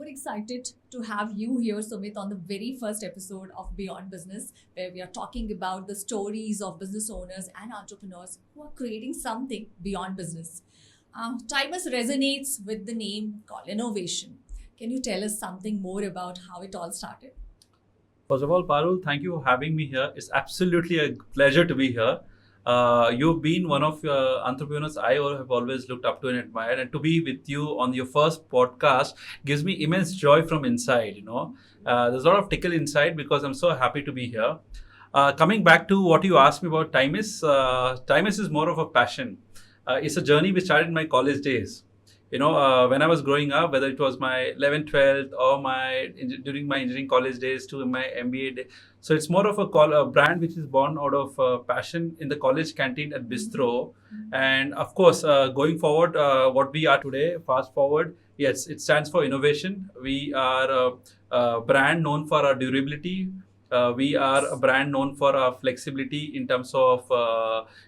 excited to have you here, Sumit, on the very first episode of Beyond Business, where we are talking about the stories of business owners and entrepreneurs who are creating something beyond business. Timus resonates with the name called innovation. Can you tell us something more about how it all started? First of all, Parul, thank you for having me here. It's absolutely a pleasure to be here. You've been one of entrepreneurs I have always looked up to and admired, and to be with you on your first podcast gives me immense joy from inside. There's a lot of tickle inside because I'm so happy to be here. Coming back to what you asked me about Timus, Timus is more of a passion. It's a journey which started in my college days. When I was growing up, whether it was my 11th, 12th, or during my engineering college days to my MBA day. So it's more of a brand which is born out of passion in the college canteen at Bistro. And of course, going forward, what we are today, fast forward, yes, it stands for innovation. We are a brand known for our durability. We are a brand known for our flexibility in terms of,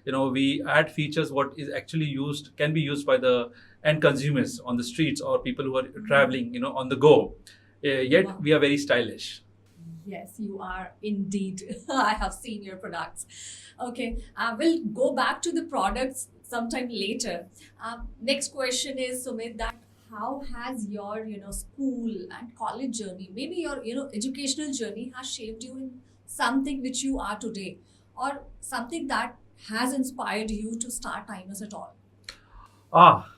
we add features what is actually can be used by the end consumers on the streets or people who are traveling, on the go. Yet Wow. we are very stylish. Yes, you are indeed. I have seen your products. Okay, we'll go back to the products sometime later. Next question is, Sumit, that how has your school and college journey, maybe your educational journey, has shaped you in something which you are today, or something that has inspired you to start Timers at all? Ah,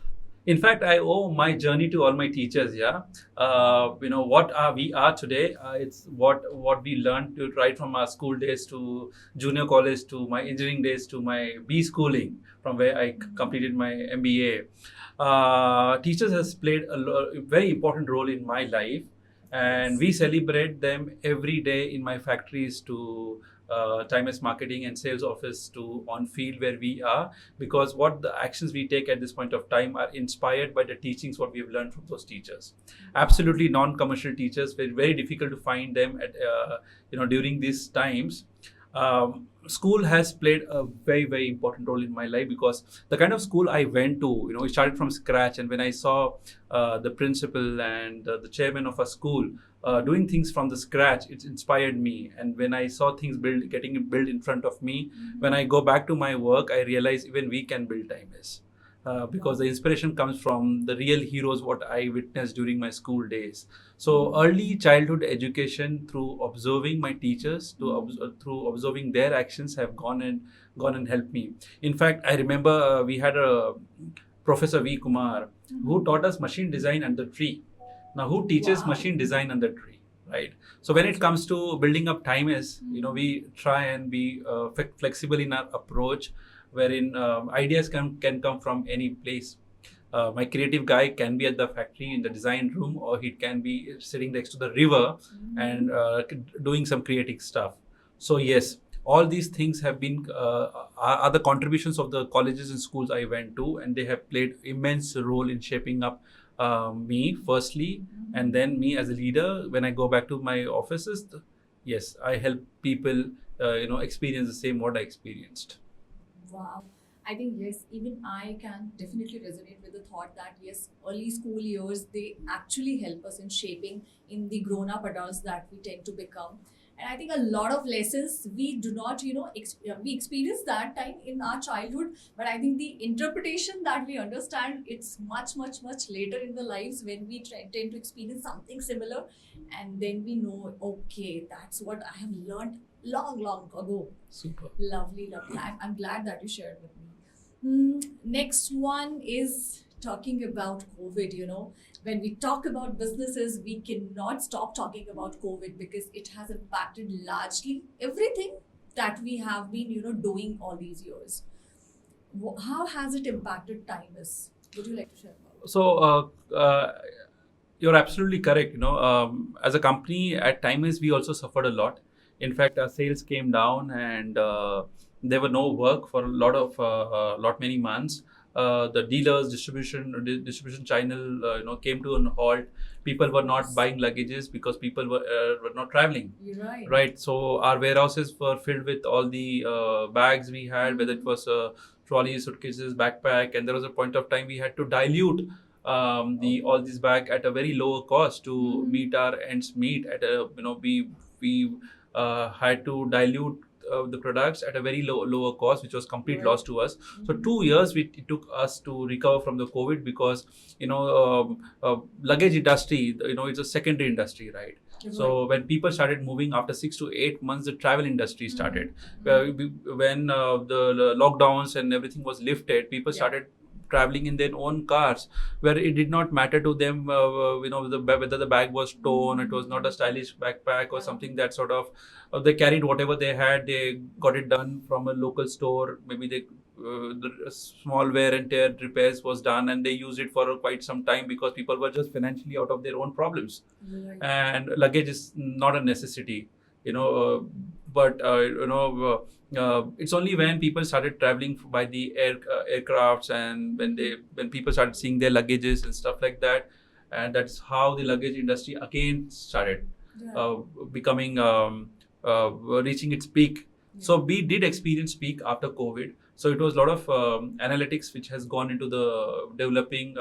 in fact, I owe my journey to all my teachers. Yeah, we are today. It's what we learned to right from our school days to junior college to my engineering days to my B schooling, from where I completed my MBA. Teachers has played a very important role in my life, and we celebrate them every day in my factories to Timus marketing and sales office to on field where we are, because what the actions we take at this point of time are inspired by the teachings what we have learned from those teachers. Absolutely non-commercial teachers, very difficult to find them at during these times. School has played a very, very important role in my life, because the kind of school I went to, it started from scratch. And when I saw the principal and the chairman of a school doing things from the scratch, it inspired me. And when I saw things getting built in front of me, when I go back to my work, I realize even we can build Timeless. Because the inspiration comes from the real heroes what I witnessed during my school days. So early childhood education through observing my teachers, through observing their actions, have gone and helped me. In fact, I remember we had a Professor V. Kumar who taught us machine design under tree. Now, who teaches Wow. machine design under tree, right? So when it comes to building up Timeless, we try and be flexible in our approach, wherein ideas can come from any place. My creative guy can be at the factory in the design room, or he can be sitting next to the river and doing some creative stuff. So yes, all these things have been are the contributions of the colleges and schools I went to, and they have played immense role in shaping up me firstly, and then me as a leader. When I go back to my offices, yes, I help people experience the same what I experienced. Wow. I think yes, even I can definitely resonate with the thought that yes, early school years they actually help us in shaping in the grown-up adults that we tend to become. And I think a lot of lessons we do not, we experience that time in our childhood, but I think the interpretation that we understand it's much, much, much later in the lives when we tend to experience something similar, and then we know, okay, that's what I have learned long, long ago. Super. Lovely, lovely. I'm glad that you shared with me. Next one is talking about COVID. When we talk about businesses, we cannot stop talking about COVID because it has impacted largely everything that we have been, doing all these years. How has it impacted Timus? Would you like to share about So you're absolutely correct. As a company at Timeless, we also suffered a lot. In fact, our sales came down, and there were no work for a lot many months. The dealers, distribution channel, came to an halt. People were not buying luggages because people were not traveling. it? You're right. Right. So our warehouses were filled with all the bags we had, whether it was trolleys, suitcases, backpack, and there was a point of time we had to dilute the all this bag at a very lower cost to meet our ends meet. At a we had to dilute the products at a very lower cost, which was complete Right. loss to us. So 2 years it took us to recover from the COVID, because luggage industry, it's a secondary industry, right? So when people started moving after 6 to 8 months, the travel industry started. When the lockdowns and everything was lifted, people Yeah. started traveling in their own cars, where it did not matter to them, whether the bag was torn, it was not a stylish backpack or Yeah. something that sort of, they carried whatever they had, they got it done from a local store. Maybe the small wear and tear repairs was done, and they used it for quite some time, because people were just financially out of their own problems. Right. And luggage is not a necessity, but it's only when people started traveling by the aircrafts, and when people started seeing their luggages and stuff like that, and that's how the luggage industry again started Yeah. becoming reaching its peak. So we did experience peak after COVID. So it was a lot of analytics which has gone into the developing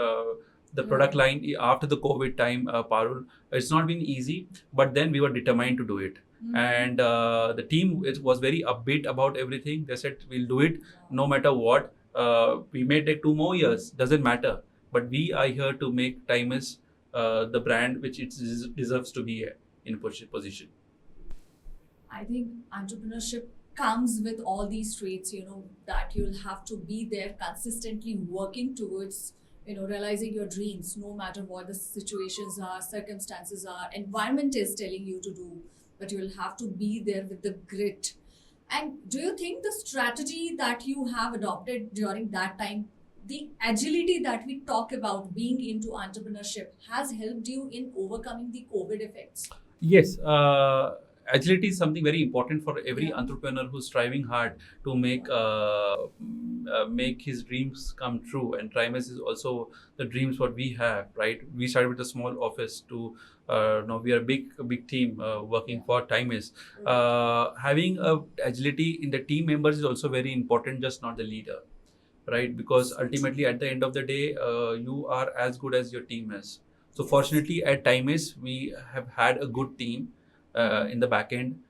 the product line after the COVID time, Parul. It's not been easy, but then we were determined to do it. And the team was very upbeat about everything. They said, we'll do it no matter what. We may take 2 more years, doesn't matter. But we are here to make Timus the brand which it deserves to be in position. I think entrepreneurship comes with all these traits, that you'll have to be there consistently working towards, realizing your dreams, no matter what the situations are, circumstances are, environment is telling you to do, but you'll have to be there with the grit. And do you think the strategy that you have adopted during that time, the agility that we talk about being into entrepreneurship, has helped you in overcoming the COVID effects? Yes, agility is something very important for every Yeah. entrepreneur who's striving hard to make his dreams come true. And Trimus is also the dreams what we have, right? We started with a small office to now we are a big team working Yeah. for Timus. Having a agility in the team members is also very important, just not the leader, right? Because So true. ultimately, at the end of the day, you are as good as your team is. So Yes. fortunately, at Times, we have had a good team in the back end.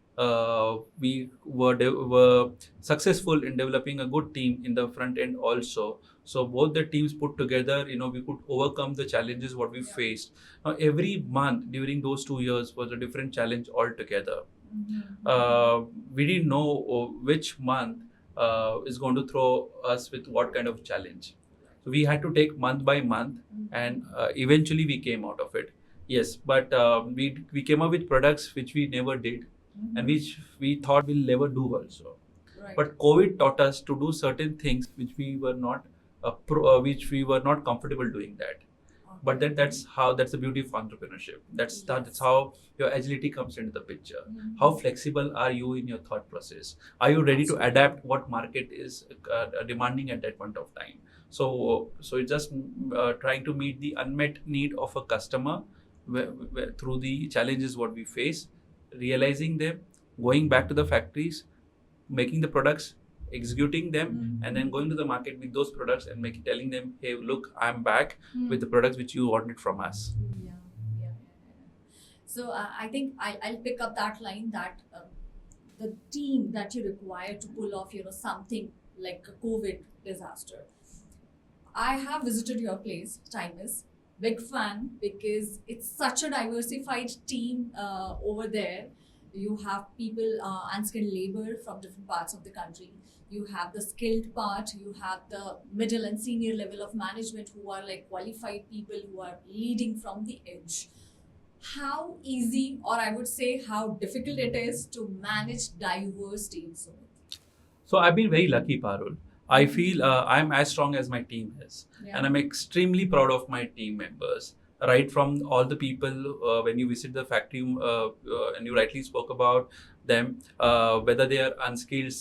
We were successful in developing a good team in the front end also. So both the teams put together, we could overcome the challenges what we Yeah. faced. Now, every month during those 2 years was a different challenge altogether. We didn't know which month is going to throw us with what kind of challenge. So we had to take month by month, and eventually we came out of it. Yes, but we came up with products which we never did, and which we thought we'll never do also. Right. But COVID taught us to do certain things which we were not which we were not comfortable doing that. But that's the beauty of entrepreneurship. That's how your agility comes into the picture. How flexible are you in your thought process? Are you ready to adapt what market is demanding at that point of time? So it's just trying to meet the unmet need of a customer through the challenges what we face, realizing them, going back to the factories, making the products, executing them, and then going to the market with those products and telling them, hey, look, I'm back with the products which you wanted from us. Yeah. So I think I'll pick up that line, that the team that you require to pull off, something like a COVID disaster. I have visited your place, Timus. Big fan, because it's such a diversified team over there. You have people, unskilled labor from different parts of the country. You have the skilled part. You have the middle and senior level of management who are like qualified people who are leading from the edge. How easy, or I would say how difficult it is to manage diverse teams? So I've been very lucky, Parul. I feel I'm as strong as my team is. Yeah. And I'm extremely proud of my team members. Right from all the people, when you visit the factory, and you rightly spoke about them, whether they are unskilled,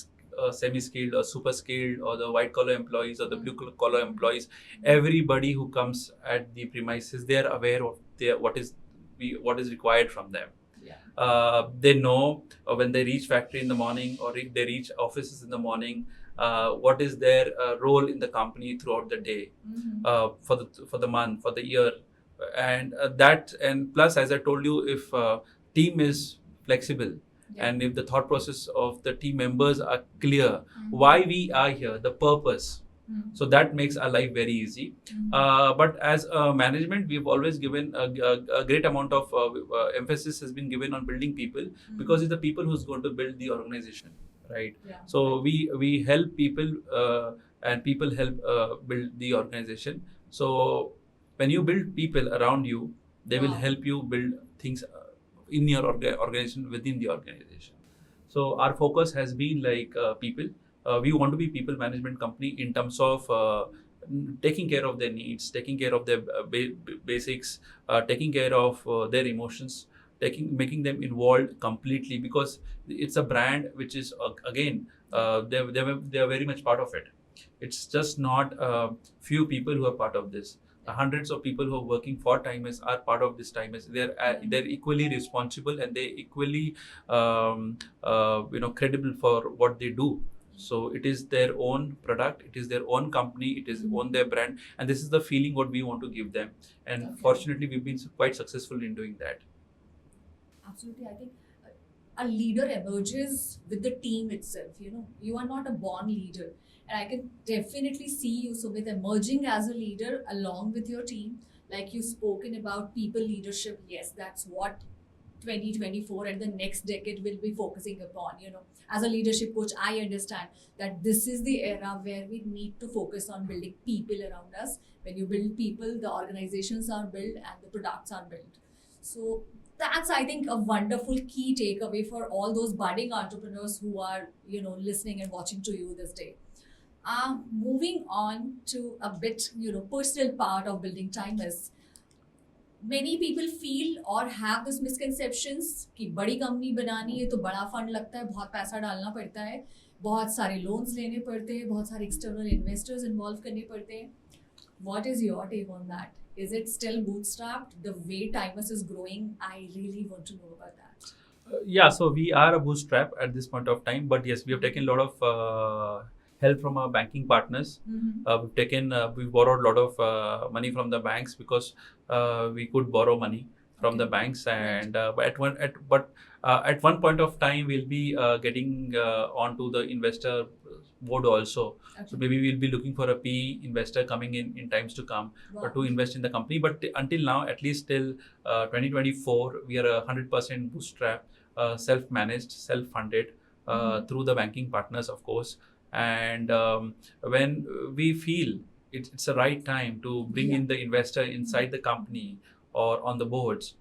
semi-skilled, or super skilled, or the white collar employees or the blue collar employees, everybody who comes at the premises, they are aware of what is required from them. Yeah. They know when they reach factory in the morning, or if they reach offices in the morning, what is their role in the company throughout the day, for the month, for the year, and that, and plus, as I told you, if team is flexible, Yeah. and if the thought process of the team members are clear, why we are here, the purpose, so that makes our life very easy. But as management, we've always given a great amount of emphasis has been given on building people, because it's the people who's going to build the organization, right? Yeah. So we help people, and people help build the organization. So when you build people around you, they will Wow. help you build things in your organization, within the organization. So our focus has been like people. We want to be people management company in terms of taking care of their needs, taking care of their basics, taking care of their emotions, making them involved completely, because it's a brand which is again, they're very much part of it. It's just not few people who are part of this. Hundreds of people who are working for Timus are part of this Timus. They're equally responsible, and they equally credible for what they do. So it is their own product, it is their own company, it is own their brand, and this is the feeling what we want to give them. And Okay. fortunately, we've been quite successful in doing that. Absolutely. I think a leader emerges with the team itself. You are not a born leader. And I can definitely see you, Sumit, emerging as a leader along with your team. Like you've spoken about people leadership. Yes, that's what 2024 and the next decade will be focusing upon. As a leadership coach, I understand that this is the era where we need to focus on building people around us. When you build people, the organizations are built and the products are built. So that's, I think, a wonderful key takeaway for all those budding entrepreneurs who are listening and watching to you this day. Moving on to a bit personal part of building Timus. Many people feel or have this misconceptions कि बड़ी company बनानी है तो बड़ा fund लगता है, बहुत पैसा डालना पड़ता है, बहुत सारे लोन्स लेने पड़ते हैं, बहुत सारे एक्सटर्नल इन्वेस्टर्स इन्वॉल्व करने पड़ते हैं. What is your take on that? Is it still bootstrapped? The way Timus is growing, I really want to know about that. Yeah, so we are a bootstrap at this point of time, but yes, we have taken a lot of help from our banking partners. We've borrowed a lot of money from the banks, because we could borrow money from the banks, and at one point of time we'll be getting onto the investor board also. Okay. So maybe we'll be looking for a PE investor coming in times to come, Wow. to invest in the company. But until now, at least till 2024, we are 100% bootstrap, self-managed, self-funded through the banking partners, of course. And when we feel it's the right time to bring in the investor inside the company or on the boards,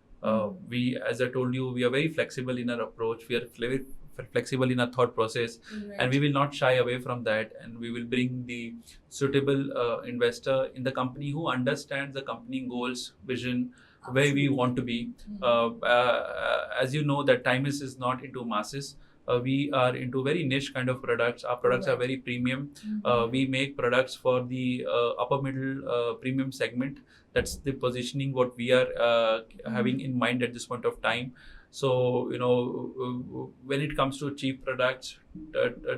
we, as I told you, we are very flexible in our approach. We are very flexible in our thought process, and we will not shy away from that, and we will bring the suitable investor in the company who understands the company goals, vision, where we want to be. As you know, that Timus is not into masses. We are into very niche kind of products. Our products are very premium. We make products for the upper middle premium segment. That's the positioning what we are having in mind at this point of time. So, when it comes to cheap products,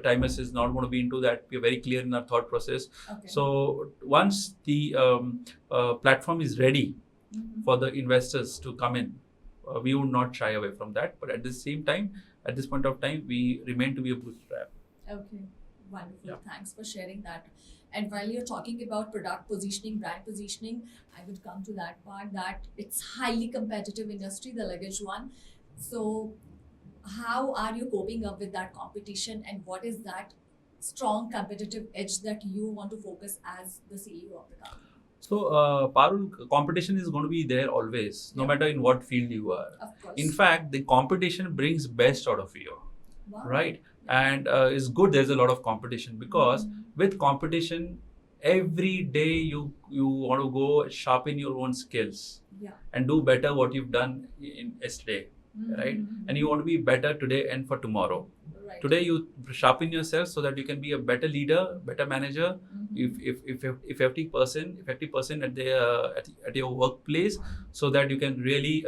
Timus is not going to be into that. We are very clear in our thought process. Okay. So once the platform is ready for the investors to come in, we would not shy away from that. But at the same time, at this point of time, we remain to be a bootstrap. Okay, wonderful. Yeah. Thanks for sharing that. And while you're talking about product positioning, brand positioning, I would come to that part that it's highly competitive industry, the luggage one. So how are you coping up with that competition, and what is that strong competitive edge that you want to focus as the CEO of the company? So, Parul, competition is going to be there always, no matter in what field you are. Of course. In fact, the competition brings best out of you, Wow. right? And it's good there's a lot of competition, because with competition, every day you want to go sharpen your own skills and do better what you've done in yesterday, right? And you want to be better today and for tomorrow. Right. Today you sharpen yourself so that you can be a better leader, better manager. If 50% at your workplace, so that you can really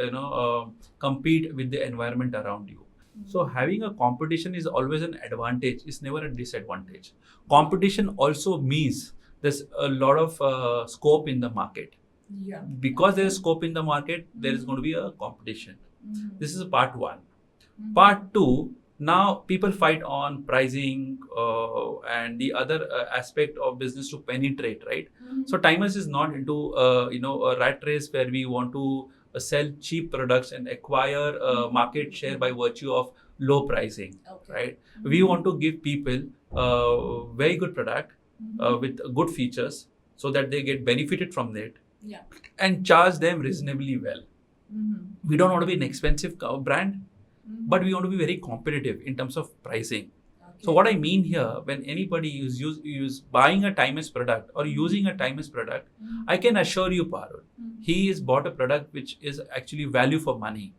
compete with the environment around you. So having a competition is always an advantage. It's never a disadvantage. Competition also means there's a lot of scope in the market. Yeah. Because there is scope in the market, there is going to be a competition. This is part one. Part two, now people fight on pricing and the other aspect of business to penetrate, right? So Timus is not into a rat race where we want to sell cheap products and acquire market share by virtue of low pricing, right? We want to give people very good product with good features so that they get benefited from it, and charge them reasonably well. We don't want to be an expensive brand, but we want to be very competitive in terms of pricing. So what I mean here, when anybody is buying a Timus product or using a Timus product, I can assure you, Parul, he has bought a product which is actually value for money.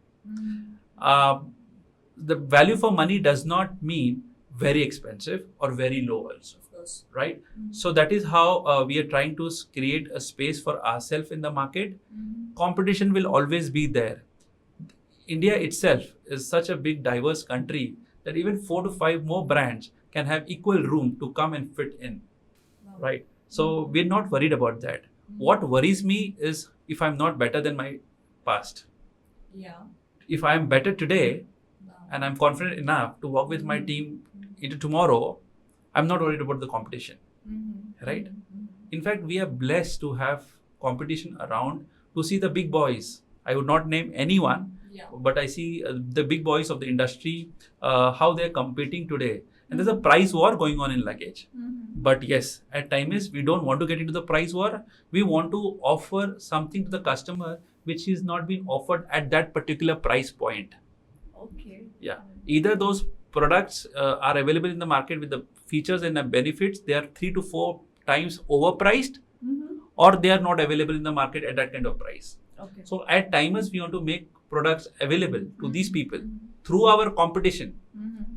The value for money does not mean very expensive or very low also, right? So that is how we are trying to create a space for ourselves in the market. Competition will always be there. India itself is such a big, diverse country that even 4 to 5 more brands can have equal room to come and fit in, right? So we're not worried about that. What worries me is if I'm not better than my past. If I'm better today and I'm confident enough to work with my team into tomorrow, I'm not worried about the competition, right? In fact, we are blessed to have competition around to see the big boys. I would not name anyone, but I see the big boys of the industry, how they're competing today. And there's a price war going on in luggage. But yes, at Timus, we don't want to get into the price war. We want to offer something to the customer which is not being offered at that particular price point. Yeah. Either those products are available in the market with the features and the benefits, they are 3 to 4 times overpriced, or they are not available in the market at that kind of price. So at Timus, we want to make products available to these people through our competition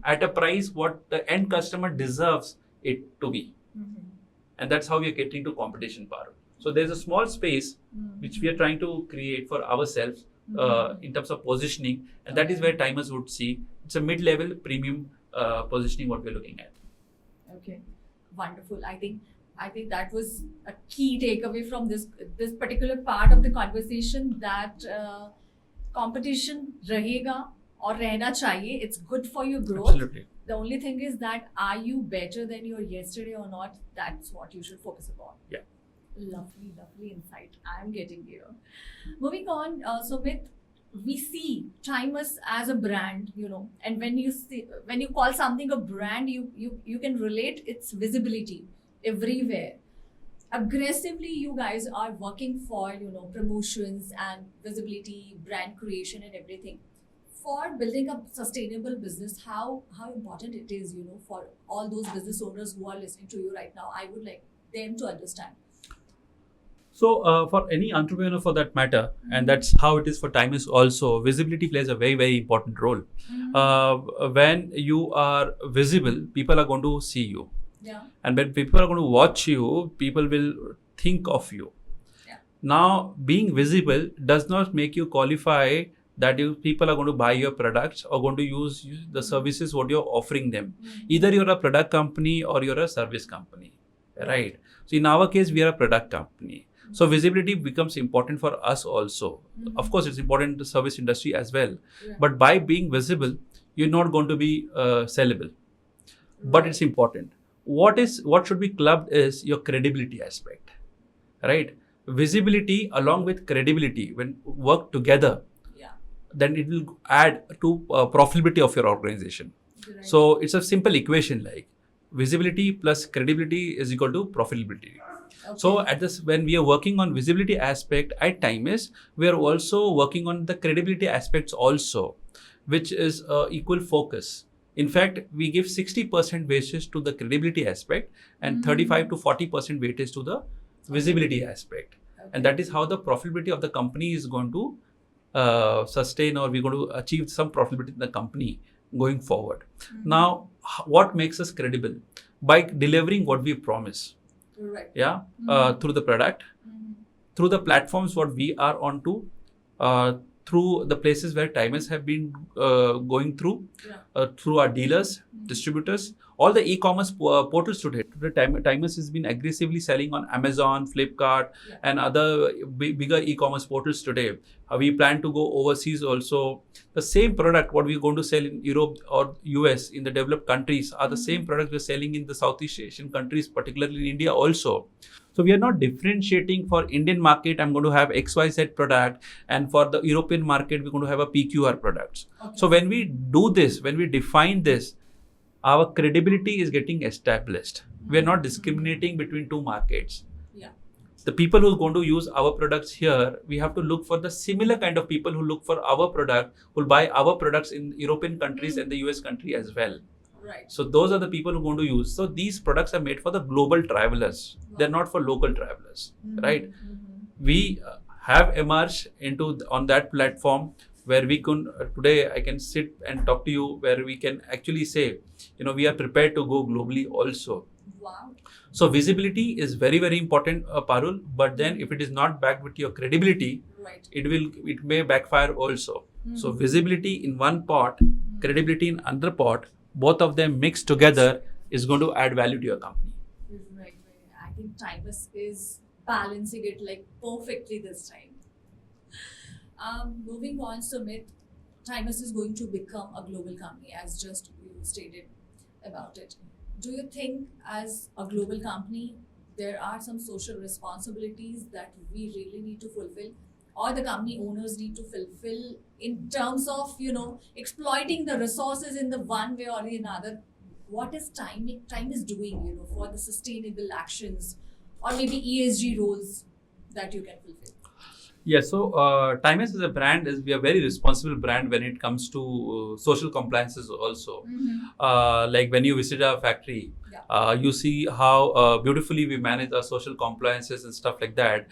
at a price what the end customer deserves it to be. And that's how we are getting to competition, Parul. So there's a small space which we are trying to create for ourselves in terms of positioning, and that is where Timus would see it's a mid-level premium positioning what we're looking at. Okay, wonderful. I think that was a key takeaway from this particular part of the conversation, that competition rahega or rehna chahiye. It's good for your growth. Absolutely. The only thing is that are you better than your yesterday or not? That's what you should focus upon. Yeah. Lovely insight I'm getting here. Moving on, Sumit, we see Timus as a brand, and when you call something a brand, you can relate its visibility everywhere. Aggressively, you guys are working for promotions and visibility, brand creation, and everything. For building a sustainable business, how important it is, for all those business owners who are listening to you right now. I would like them to understand. So for any entrepreneur for that matter, and that's how it is for Timus also, visibility plays a very, very important role. When you are visible, people are going to see you. And when people are going to watch you, people will think of you. Now, being visible does not make you qualify that people are going to buy your products or going to use the services what you're offering them. Either you're a product company or you're a service company, right? So in our case, we are a product company. So visibility becomes important for us also. Of course, it's important in the service industry as well. But by being visible, you're not going to be sellable. But it's important. What should be clubbed is your credibility aspect, right? Visibility along with credibility, when work together, then it will add to profitability of your organization. So it's a simple equation like visibility plus credibility is equal to profitability. So when we are working on visibility aspect at Timus, we are also working on the credibility aspects also, which is equal focus. In fact, we give 60% weightage to the credibility aspect and 35 to 40% weightage to the visibility aspect. And that is how the profitability of the company is going to sustain, or we're going to achieve some profitability in the company going forward. Now, what makes us credible? By delivering what we promise. Through the product, through the platforms what we are onto, through the places where Timus have been going through, through our dealers, distributors, all the e-commerce portals today. Today, Timus has been aggressively selling on Amazon, Flipkart, and other bigger e-commerce portals today. We plan to go overseas also. The same product, what we're going to sell in Europe or US in the developed countries, are the same products we're selling in the Southeast Asian countries, particularly in India also. So we are not differentiating for Indian market, I'm going to have XYZ product, and for the European market, we're going to have a PQR products. Okay. So when we do this, when we define this, our credibility is getting established. We are not discriminating between two markets. Yeah. The people who are going to use our products here, we have to look for the similar kind of people who look for our product, who will buy our products in European countries and the US country as well. Right. So those are the people who are going to use. So these products are made for the global travelers. Wow. They're not for local travelers, right? We have emerged on that platform where we can, today I can sit and talk to you, where we can actually say, we are prepared to go globally also. Wow. So visibility is very, very important, Parul, but then if it is not backed with your credibility, right, it may backfire also. So visibility in one pot, credibility in another pot, both of them mixed together is going to add value to your company. Right. I think Timus is balancing it like perfectly this time. Moving on, Sumit, Timus is going to become a global company, as just you stated about it. Do you think as a global company, there are some social responsibilities that we really need to fulfill, or the company owners need to fulfill in terms of, exploiting the resources in the one way or the another? What is Timus doing, for the sustainable actions or maybe ESG roles that you can fulfill? Yes, so Timus as a brand we are a very responsible brand when it comes to social compliances also. Like when you visit our factory, you see how beautifully we manage our social compliances and stuff like that.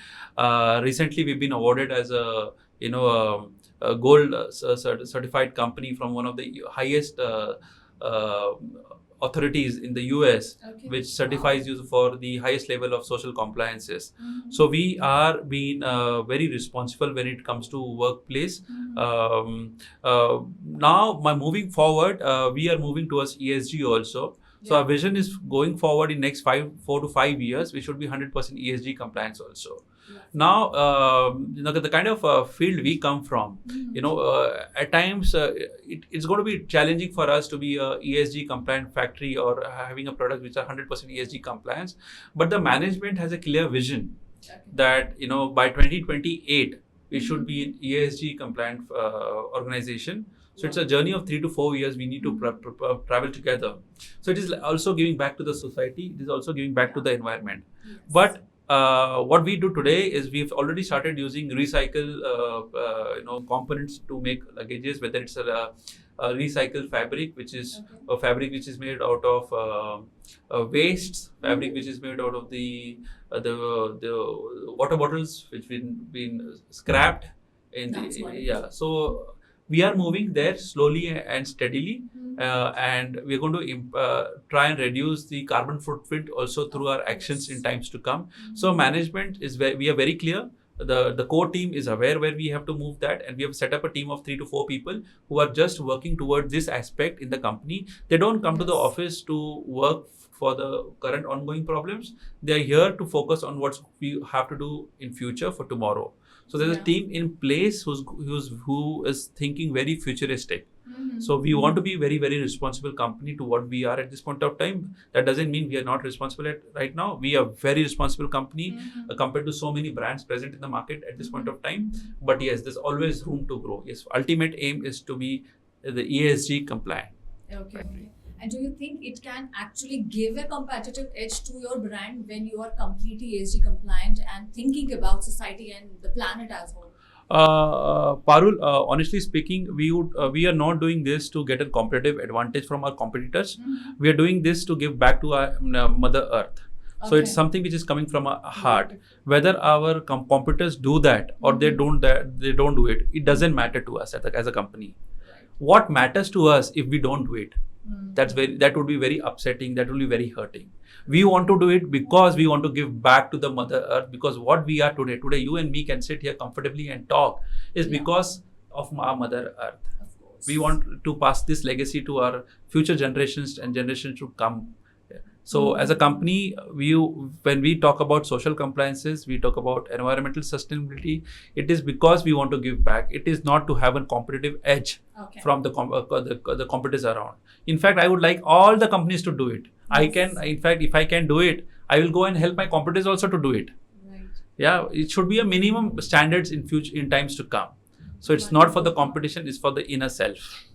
Recently, we've been awarded as a gold certified company from one of the highest authorities in the US, which certifies you for the highest level of social compliances. So we are being very responsible when it comes to workplace. Now, moving forward, we are moving towards ESG also. So our vision is going forward in next 4 to 5 years, we should be 100% ESG compliance also. Now, the kind of field we come from, at times it's going to be challenging for us to be a ESG compliant factory or having a product which are 100% ESG compliance. But the management has a clear vision that, by 2028, we should be an ESG compliant organization. So it's a journey of 3 to 4 years. We need to travel together. So it is also giving back to the society. It is also giving back to the environment. But what we do today is we've already started using recycle components to make luggages, whether it's a recycled fabric, which is a fabric which is made out of wastes, fabric which is made out of the water bottles which been scrapped. So we are moving there slowly and steadily, and we're going to try and reduce the carbon footprint also through our actions in times to come. So management we are very clear. The core team is aware where we have to move that, and we have set up a team of 3 to 4 people who are just working towards this aspect in the company. They don't come to the office to work for the current ongoing problems. They are here to focus on what we have to do in future for tomorrow. So there's a team in place who is thinking very futuristic. So we want to be very, very responsible company to what we are at this point of time. That doesn't mean we are not responsible right now. We are very responsible company compared to so many brands present in the market at this point of time. But yes, there's always room to grow. Yes, ultimate aim is to be the ESG compliant. Okay. And do you think it can actually give a competitive edge to your brand when you are completely ESG compliant and thinking about society and the planet as whole? Parul, honestly speaking, we are not doing this to get a competitive advantage from our competitors. We are doing this to give back to our Mother Earth. So it's something which is coming from our heart. Whether our competitors do that or they don't do it, it doesn't matter to us as a company. What matters to us if we don't do it? That would be very upsetting. That will be very hurting. We want to do it because we want to give back to the Mother Earth. Because what we are today, you and me can sit here comfortably and talk, is because of our Mother Earth. Of course. We want to pass this legacy to our future generations and generations to come. So as a company, when we talk about social compliances, we talk about environmental sustainability. It is because we want to give back. It is not to have a competitive edge from the competitors around. In fact, I would like all the companies to do it. Yes. In fact, if I can do it, I will go and help my competitors also to do it. Right. Yeah, it should be a minimum standards in times to come. So it's not for the competition; it's for the inner self.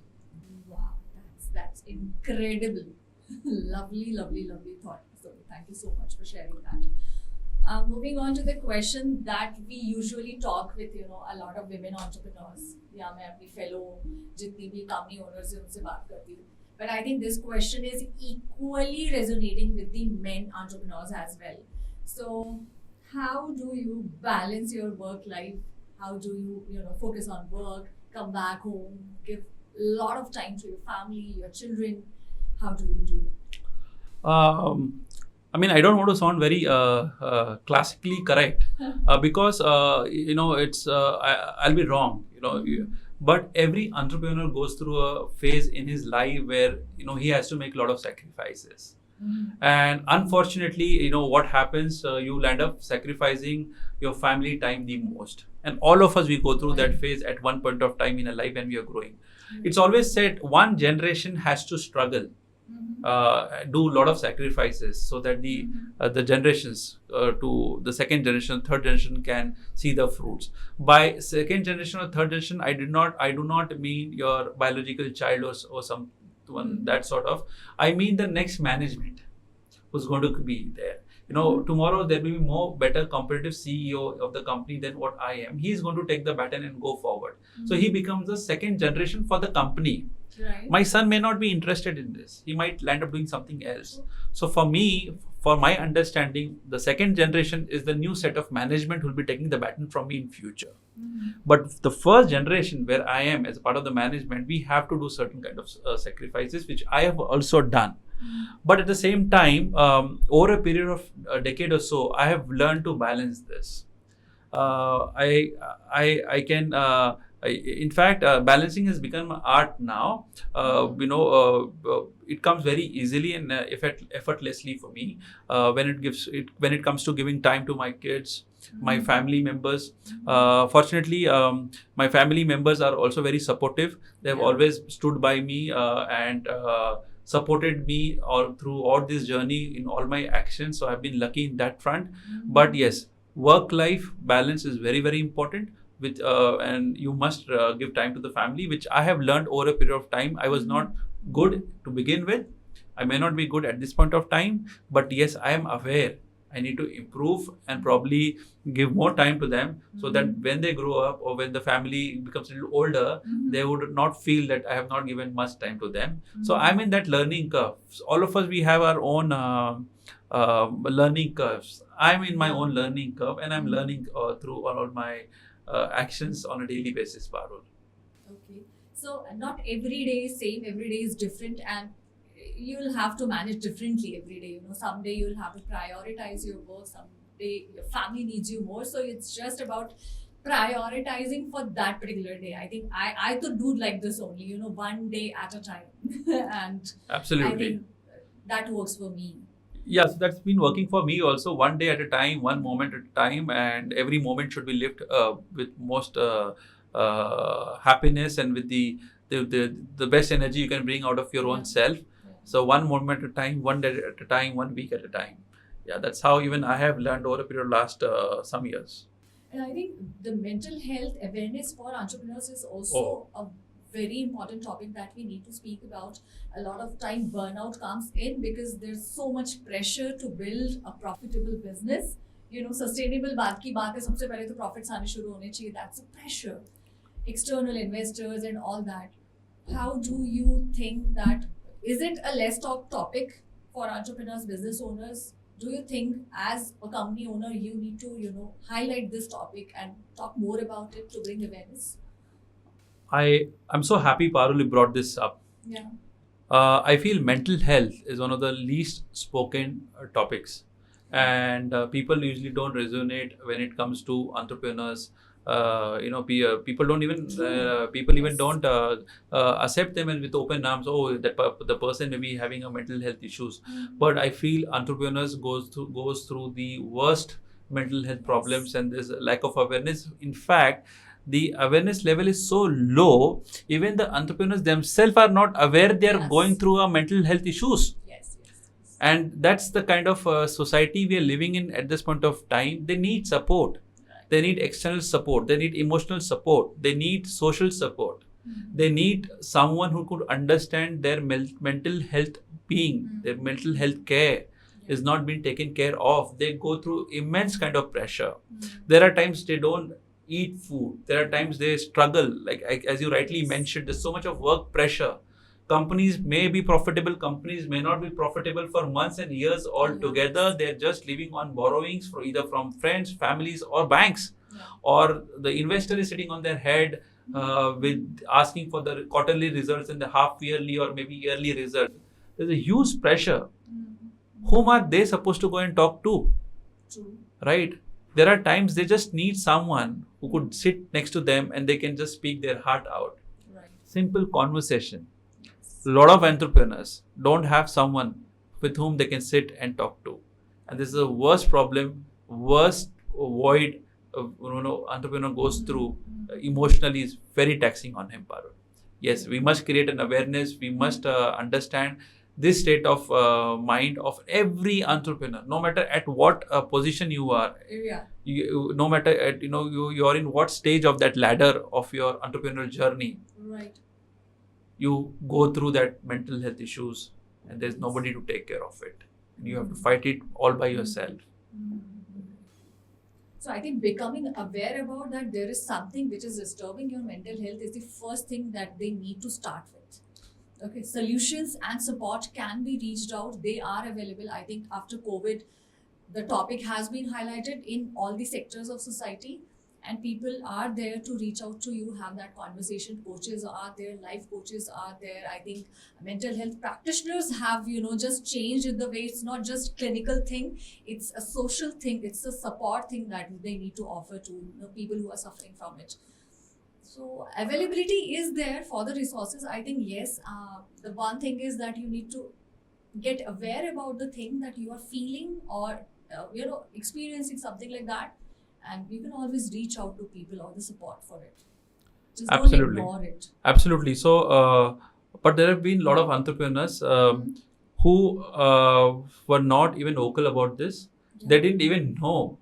Wow, that's incredible. Lovely thought. So thank you so much for sharing that. Moving on to the question that we usually talk with a lot of women entrepreneurs. या मैं अपनी fellow जितनी भी company owners हैं उनसे बात करती हूँ. But I think this question is equally resonating with the men entrepreneurs as well. So how do you balance your work life? How do you focus on work, come back home, give a lot of time to your family, your children? How do you do it? I mean, I don't want to sound very classically correct because it's I'll be wrong. But every entrepreneur goes through a phase in his life where he has to make a lot of sacrifices. And unfortunately, what happens, you'll end up sacrificing your family time the most. And all of us, we go through that phase at one point of time in a life when we are growing. It's always said one generation has to struggle, do a lot of sacrifices so that the generations to the second generation, third generation can see the fruits. By second generation or third generation, I do not mean your biological child or someone that sort of. I mean the next management who's going to be there. Tomorrow there will be more better competitive CEO of the company than what I am. He's going to take the baton and go forward. So he becomes the second generation for the company. Right. My son may not be interested in this. He might land up doing something else. So for me, for my understanding, the second generation is the new set of management who will be taking the baton from me in future. But the first generation where I am as a part of the management, we have to do certain kind of sacrifices, which I have also done. But at the same time, over a period of a decade or so, I have learned to balance this. In fact, balancing has become an art now. It comes very easily and effortlessly for me when it comes to giving time to my kids, my family members. Fortunately, my family members are also very supportive. They have always stood by me and supported me all throughout this journey in all my actions. So I've been lucky in that front. But yes, work-life balance is very, very important. And you must give time to the family, which I have learned over a period of time. I was not good to begin with. I may not be good at this point of time, but yes, I am aware I need to improve and probably give more time to them so that when they grow up or when the family becomes a little older, they would not feel that I have not given much time to them. So I'm in that learning curve. All of us, we have our own learning curves. I'm in my own learning curve and I'm learning through all my actions on a daily basis, Parul. Okay. So not every day is same, every day is different, and you'll have to manage differently every day. Someday you'll have to prioritize your work, someday your family needs you more. So it's just about prioritizing for that particular day. I think I could do like this only, one day at a time. And absolutely, I think that works for me. Yes, that's been working for me also. One day at a time, one moment at a time, and every moment should be lived with most happiness and with the best energy you can bring out of your own self. So one moment at a time, one day at a time, 1 week at a time. Yeah, that's how even I have learned over a period of last some years. And I think the mental health awareness for entrepreneurs is also a very important topic that we need to speak about. A lot of time burnout comes in because there's so much pressure to build a profitable business. Sustainable बात की बात है, सबसे पहले तो profits आने शुरू होने चाहिए. That's a pressure. External investors and all that. How do you think that, is it a less talked topic for entrepreneurs, business owners? Do you think as a company owner, you need to, highlight this topic and talk more about it to bring awareness? I'm so happy, Parul, you brought this up. Yeah. I feel mental health is one of the least spoken topics. And people usually don't resonate when it comes to entrepreneurs People don't even people even don't accept them and with open arms. Oh, the person may be having a mental health issues. But I feel entrepreneurs goes through the worst mental health problems, and there's a lack of awareness. In fact, the awareness level is so low, even the entrepreneurs themselves are not aware they are Yes. going through a mental health issues. Yes, yes, yes. And that's the kind of society we are living in at this point of time. They need support. They need external support. They need emotional support. They need social support. They need someone who could understand their mental health being, their mental health care is not being taken care of. They go through immense kind of pressure. There are times they don't eat food. There are times they struggle. As you rightly mentioned, there's so much of work pressure. Companies may be profitable, companies may not be profitable for months and years altogether. They're just living on borrowings either from friends, families, or banks. Or the investor is sitting on their head with asking for the quarterly results and the half yearly or maybe yearly results. There's a huge pressure. Whom are they supposed to go and talk to? True. Right? There are times they just need someone who could sit next to them and they can just speak their heart out. Right. Simple conversation. A lot of entrepreneurs don't have someone with whom they can sit and talk to. And this is the worst problem, worst void entrepreneur goes through emotionally is very taxing on him, Parul. Yes, we must create an awareness. We must understand this state of mind of every entrepreneur, no matter at what position you are. Yeah. No matter at you are in what stage of that ladder of your entrepreneurial journey. Right. You go through that mental health issues, and there's nobody to take care of it. And you have to fight it all by yourself. So I think becoming aware about that there is something which is disturbing your mental health is the first thing that they need to start with. Okay, solutions and support can be reached out. They are available. I think after COVID, the topic has been highlighted in all the sectors of society, and people are there to reach out to you, have that conversation. Coaches are there, life coaches are there. I think mental health practitioners have, just changed in the way it's not just clinical thing, it's a social thing, it's a support thing that they need to offer to people who are suffering from it. So availability is there for the resources. I think yes, the one thing is that you need to get aware about the thing that you are feeling or experiencing something like that, and you can always reach out to people or the support for it. Just don't ignore it. Absolutely. So, but there have been a lot of entrepreneurs who were not even vocal about this. Yeah. They didn't even know.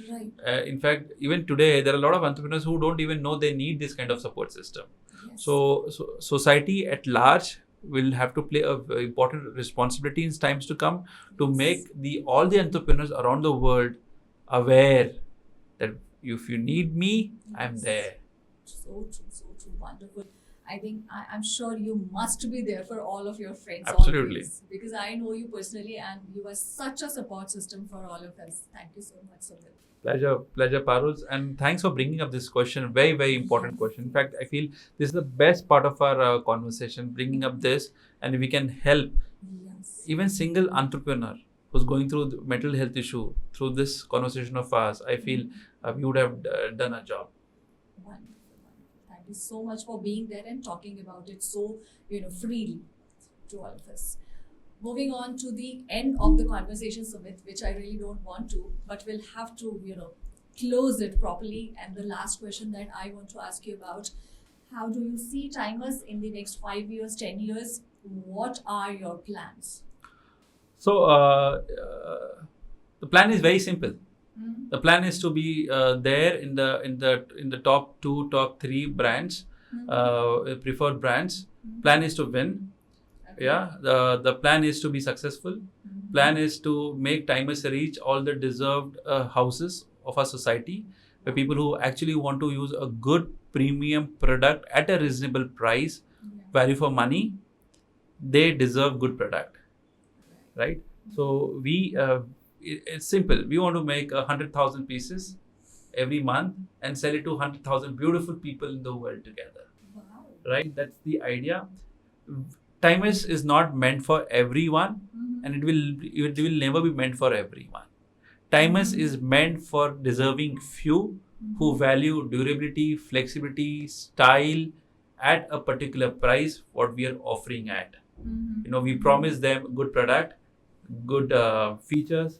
Right. In fact, even today, there are a lot of entrepreneurs who don't even know they need this kind of support system. Yes. So society at large will have to play a very important responsibility in times to come to make all the entrepreneurs around the world aware that if you need me, I'm there. So true, wonderful. I think I'm sure you must be there for all of your friends. Absolutely. Always, because I know you personally and you are such a support system for all of us. Thank you so much, Sumit. Pleasure, Parul. And thanks for bringing up this question. Very, very important question. In fact, I feel this is the best part of our conversation, bringing up this, and we can help even single entrepreneur who's going through the mental health issue through this conversation of ours. I feel we would have done a job. Wonderful. Thank you so much for being there and talking about it so freely to all of us. Moving on to the end of the conversation, Sumit, which I really don't want to, but we'll have to, close it properly. And the last question that I want to ask you about, how do you see Timus in the next 5 years, 10 years? What are your plans? So the plan is very simple. The plan is to be there in the top 2, top 3 brands, preferred brands. Plan is to win. Okay. Yeah, the plan is to be successful. Plan is to make Timus reach all the deserved houses of our society, where people who actually want to use a good premium product at a reasonable price, value for money, they deserve good product, right? So it's simple. We want to make 100,000 pieces every month and sell it to 100,000 beautiful people in the world together. Wow. Right? That's the idea. Timus is not meant for everyone, and it will never be meant for everyone. Timus is meant for deserving few who value durability, flexibility, style at a particular price what we are offering at. We promise them good product, good features,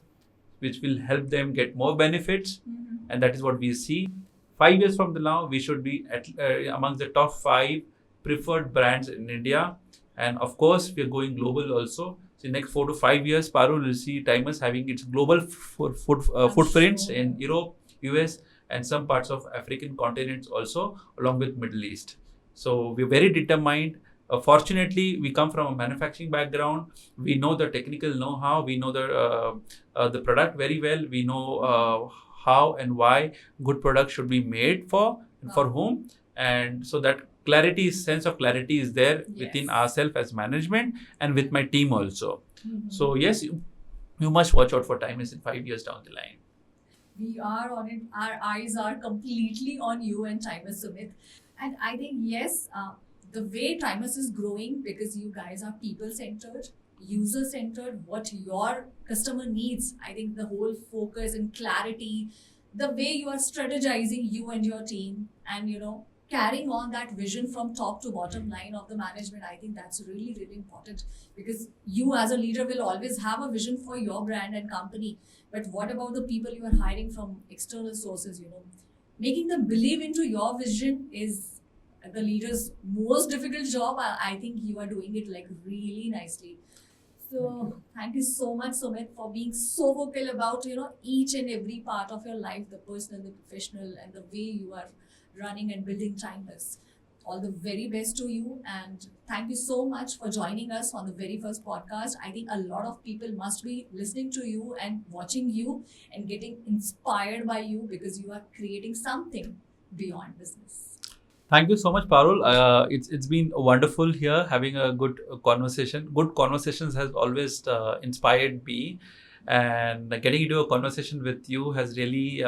which will help them get more benefits, and that is what we see. 5 years from now, we should be at amongst the top 5 preferred brands in India, and of course, we are going global also. So, in next 4 to 5 years, Parul will see Timus having its global footprints in Europe, US, and some parts of African continents also, along with Middle East. So we're very determined. Fortunately, we come from a manufacturing background. We know the technical know-how. We know the product very well. We know how and why good products should be made for whom, and so that sense of clarity is there within ourselves as management and with my team also. So yes, you must watch out for Timus in 5 years down the line. We are on it. Our eyes are completely on you and Timus, Sumit. And I think, yes, the way Timus is growing, because you guys are people-centered, user-centered, what your customer needs, I think the whole focus and clarity, the way you are strategizing, you and your team, and, carrying on that vision from top to bottom line of the management, I think that's really, really important, because you as a leader will always have a vision for your brand and company. But what about the people you are hiring from external sources, Making them believe into your vision is the leader's most difficult job. I think you are doing it like really nicely. So thank you so much, Sumit, for being so vocal about, each and every part of your life, the personal, the professional, and the way you are running and building Timus. All the very best to you, and thank you so much for joining us on the very first podcast. I think a lot of people must be listening to you and watching you and getting inspired by you, because you are creating something beyond business. Thank you so much, Parul. It's been wonderful here having a good conversation. Good conversations has always inspired me, and getting into a conversation with you has really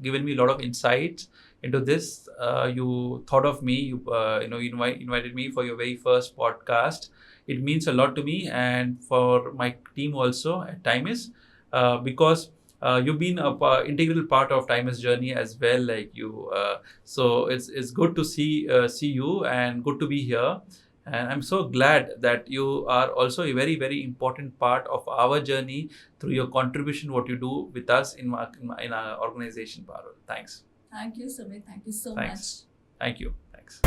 given me a lot of insights into this. You thought of me. You invited me for your very first podcast. It means a lot to me and for my team also at Timus, because you've been a integral part of Timus journey as well, like you. So it's good to see you, and good to be here. And I'm so glad that you are also a very, very important part of our journey through your contribution, what you do with us in our organization, Parul. Thanks. Thank you, Sumit. Thank you so Thanks. much. Thank you. Thanks.